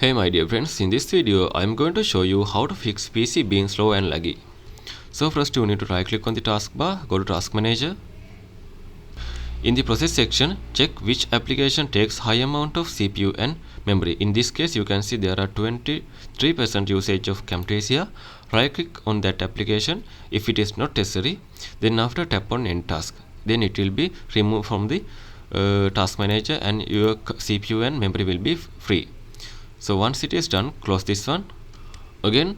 Hey my dear friends, in this video I am going to show you how to fix PC being slow and laggy. So first you need to right click on the taskbar, go to task manager. In the process section, check which application takes high amount of CPU and memory. In this case you can see there are 23% usage of Camtasia. Right click on that application. If it is not necessary, then after tap on end task. Then it will be removed from the task manager and your CPU and memory will be free. So once it is done, close this one. Again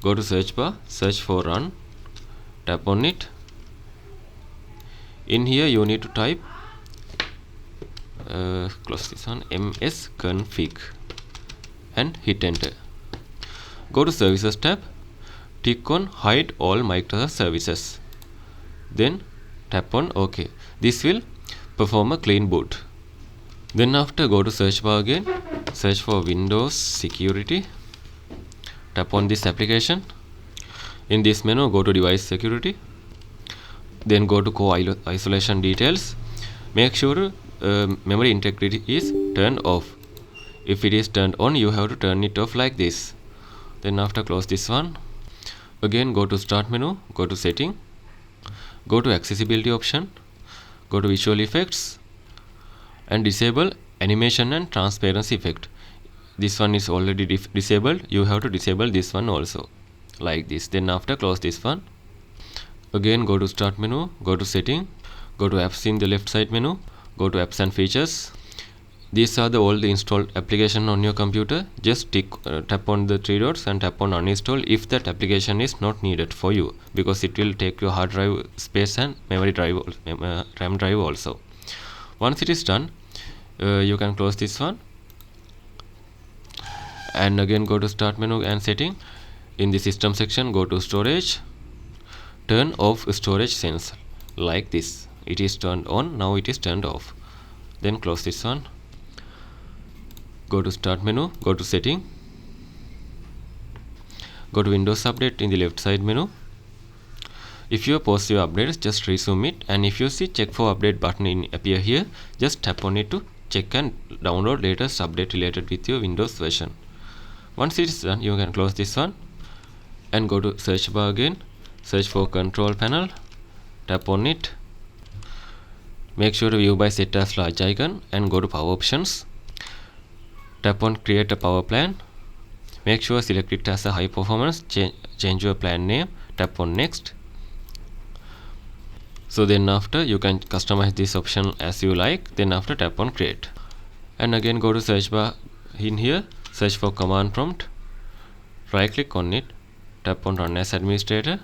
go to search bar, search for run, tap on it. In here you need to type close this one, msconfig and hit enter. Go to services tab, tick on hide all Microsoft services, then tap on OK. This will perform a clean boot. Then after go to search bar again, search for Windows Security, tap on this application. In this menu go to device security, then go to core isolation details. Make sure memory integrity is turned off. If it is turned on, you have to turn it off like this. Then after close this one. Again go to start menu, go to setting, go to accessibility option, go to visual effects and disable animation and transparency effect. This one is already disabled. You have to disable this one also, like this. Then after close this one. Again go to start menu, go to setting, go to apps in the left side menu, go to apps and features. These are all the installed application on your computer. Just tap on the three dots and tap on uninstall if that application is not needed for you, because it will take your hard drive space and memory drive, RAM drive also. Once it is done, you can close this one and again go to start menu and setting. In the system section go to storage, turn off storage sense like this. It is turned on, now it is turned off. Then close this one, go to start menu, go to setting, go to Windows Update in the left side menu. If you pause your updates, just resume it, and if you see check for update button appear here, just tap on it to check and download latest update related with your Windows version. Once it is done, you can close this one and go to search bar again, search for control panel, tap on it. Make sure to view by set as large icon and go to power options, tap on create a power plan. Make sure select it as a high performance, change your plan name, tap on next. So then after you can customize this option as you like. Then after tap on create and again go to search bar. In here search for command prompt, right click on it, tap on run as administrator.